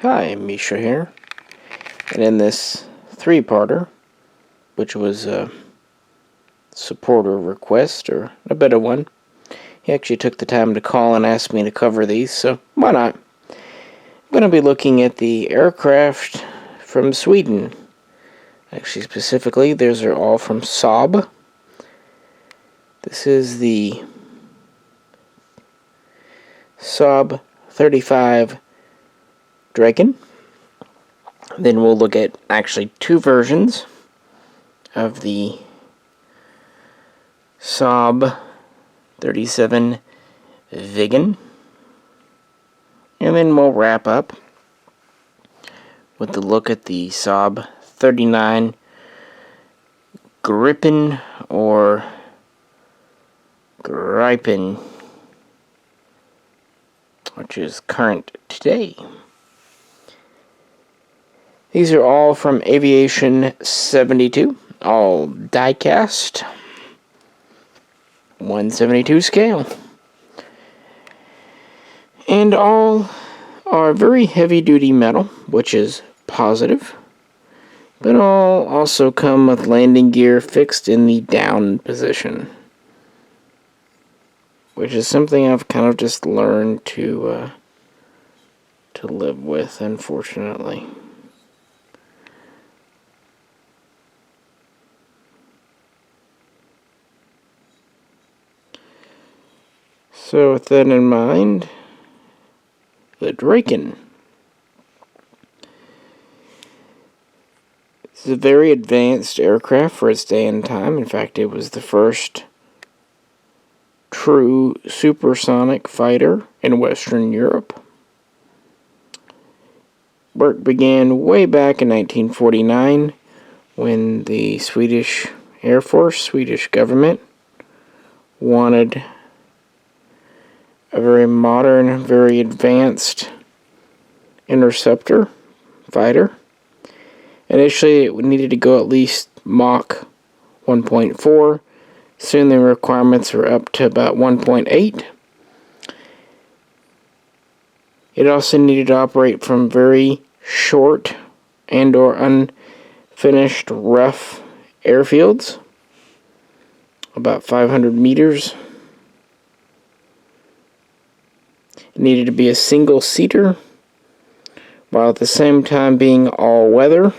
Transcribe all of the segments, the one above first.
Hi, Misha here, and in this three-parter, which was a supporter request, or a better one, he actually took the time to call and ask me to cover these, so why not? I'm going to be looking at the aircraft from Sweden. Actually, specifically, those are all from Saab. This is the Saab 35 Draken. Then we'll look at actually two versions of the Saab 37 Viggen. And then we'll wrap up with the look at the Saab 39 Gripen or Gripen, which is current today. These are all from Aviation'72, all diecast, 1/72 scale. And all are very heavy-duty metal, which is positive, but all also come with landing gear fixed in the down position, which is something I've kind of just learned to live with, unfortunately. So with that in mind, the Draken. This is a very advanced aircraft for its day and time. In fact, it was the first true supersonic fighter in Western Europe. Work began way back in 1949 when the Swedish Air Force, Swedish government, wanted a very modern, very advanced interceptor fighter. Initially, it needed to go at least Mach 1.4. Soon the requirements were up to about 1.8. It also needed to operate from very short and or unfinished rough airfields, about 500 meters. It needed to be a single-seater, while at the same time being all-weather,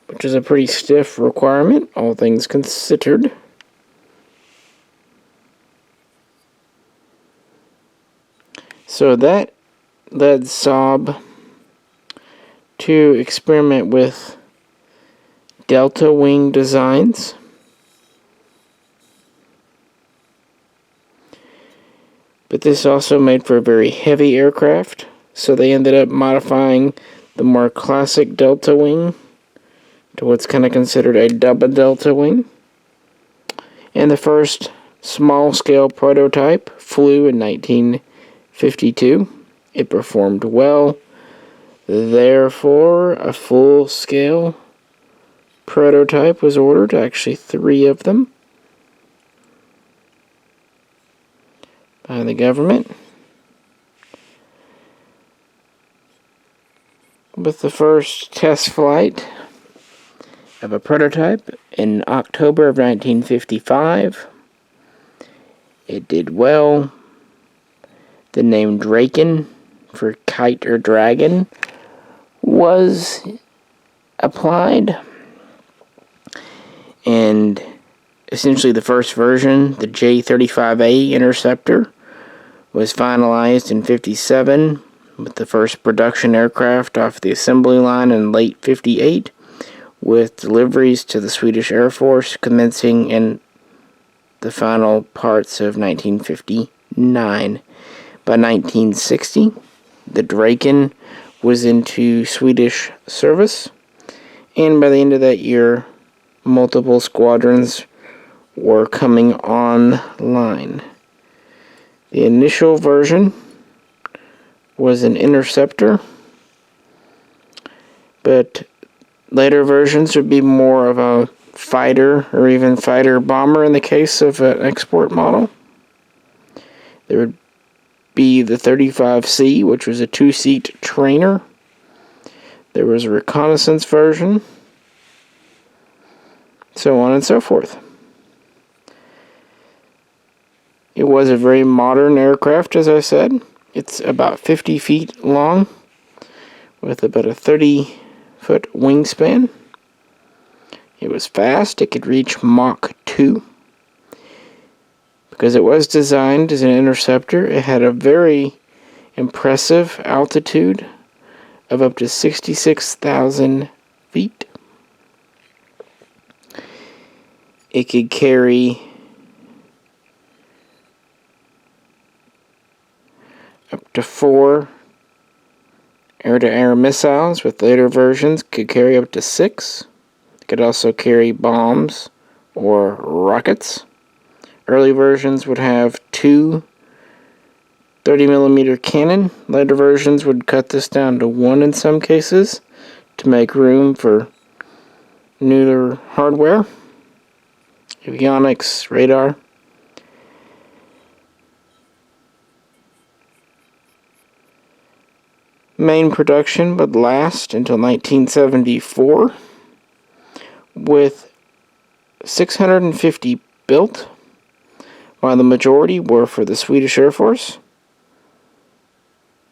which is a pretty stiff requirement, all things considered. So that led Saab to experiment with delta wing designs. But this also made for a very heavy aircraft, so they ended up modifying the more classic delta wing to what's kind of considered a double delta wing. And the first small-scale prototype flew in 1952. It performed well. Therefore, a full-scale prototype was ordered, actually 3 of them, by the government, with the first test flight of a prototype in October of 1955. It did well. The name Draken, for kite or dragon, was applied, and essentially the first version, the J-35A interceptor, was finalized in 57, with the first production aircraft off the assembly line in late 58, with deliveries to the Swedish Air Force commencing in the final parts of 1959. By 1960, the Draken was into Swedish service, and by the end of that year, multiple squadrons were coming online. The initial version was an interceptor, but later versions would be more of a fighter or even fighter bomber in the case of an export model. There would be the 35C, which was a 2-seat trainer, There was a reconnaissance version, so on and so forth. It was a very modern aircraft, as I said. It's about 50 feet long, with about a 30-foot wingspan. It was fast. It could reach Mach 2. Because it was designed as an interceptor, it had a very impressive altitude of up to 66,000 feet. It could carry up to 4 air-to-air missiles, with later versions could carry up to 6. It could also carry bombs or rockets. Early versions would have 2 30mm cannon. Later versions would cut this down to 1 in some cases to make room for newer hardware, avionics, radar. Main production would last until 1974, with 650 built, while the majority were for the Swedish Air Force.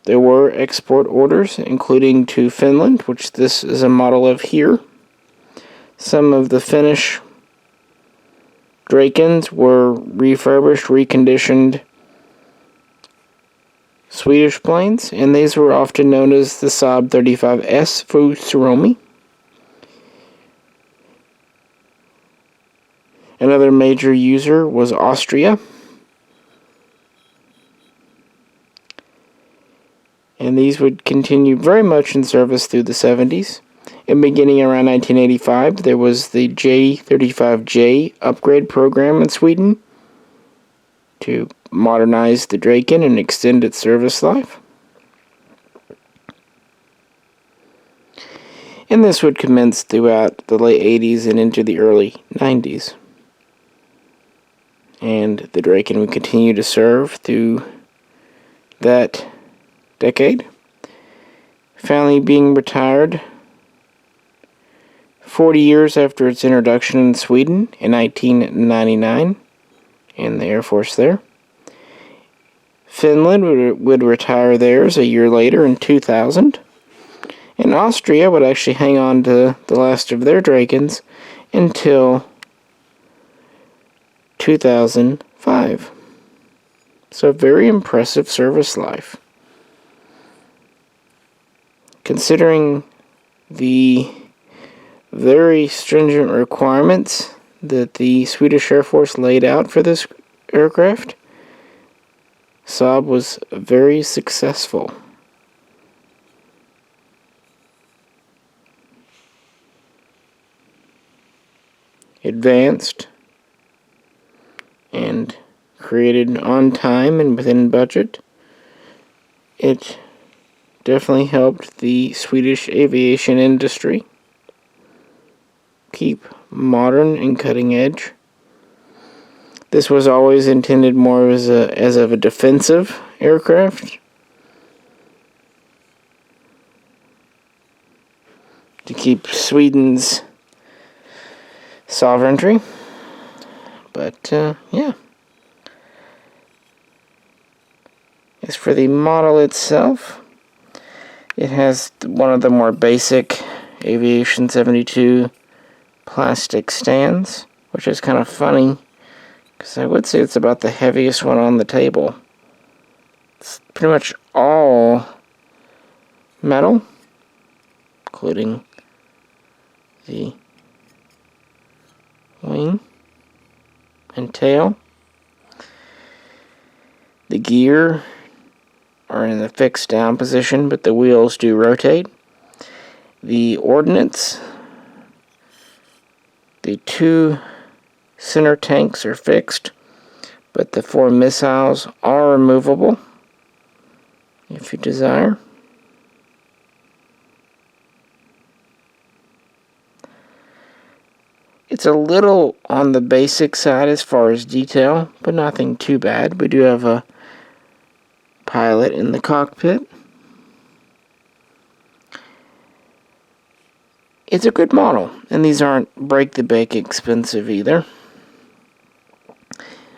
There were export orders, including to Finland, which this is a model of here. Some of the Finnish Drakens were refurbished, reconditioned Swedish planes, and these were often known as the Saab 35S for Suomi. Another major user was Austria, and these would continue very much in service through the 70s. And beginning around 1985, there was the J-35J upgrade program in Sweden to modernize the Draken and extend its service life. And this would commence throughout the late 80s and into the early 90s. And the Draken would continue to serve through that decade, finally being retired 40 years after its introduction in Sweden in 1999 in the Air Force there. Finland would retire theirs a year later in 2000, and Austria would actually hang on to the last of their Drakens until 2005. So very impressive service life. Considering the very stringent requirements that the Swedish Air Force laid out for this aircraft, Saab was very successful. Advanced and created on time and within budget. It definitely helped the Swedish aviation industry keep modern and cutting edge. This was always intended more as a defensive aircraft to keep Sweden's sovereignty. But yeah. As for the model itself, it has one of the more basic Aviation'72 plastic stands, which is kind of funny, because I would say it's about the heaviest one on the table. It's pretty much all metal, including the wing and tail. The gear are in the fixed down position, but the wheels do rotate. The ordnance, the 2 center tanks are fixed, but the 4 missiles are removable if you desire. It's a little on the basic side as far as detail, but nothing too bad. We do have a pilot in the cockpit. it's a good model, and these aren't break-the-bank expensive either.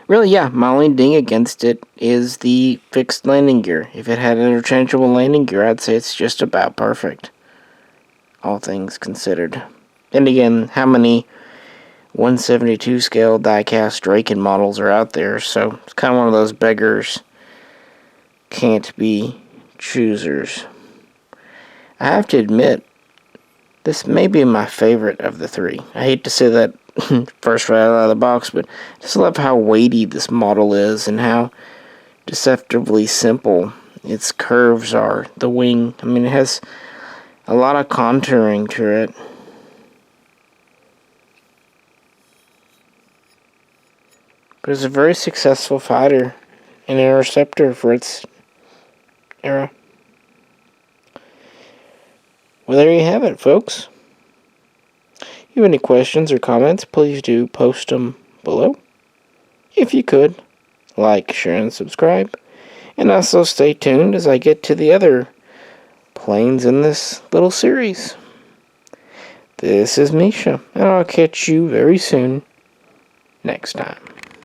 Really, yeah, my only ding against it is the fixed landing gear. If it had interchangeable landing gear, I'd say it's just about perfect, all things considered. And again, how many 172 scale diecast Draken models are out there, so it's kind of one of those beggars can't be choosers. I have to admit, this may be my favorite of the three. I hate to say that first right out of the box, but I just love how weighty this model is and how deceptively simple its curves are. The wing, I mean, it has a lot of contouring to it. But it's a very successful fighter and interceptor for its era. Well, there you have it, folks. If you have any questions or comments, please do post them below. If you could, like, share, and subscribe. And also stay tuned as I get to the other planes in this little series. This is Misha, and I'll catch you very soon next time.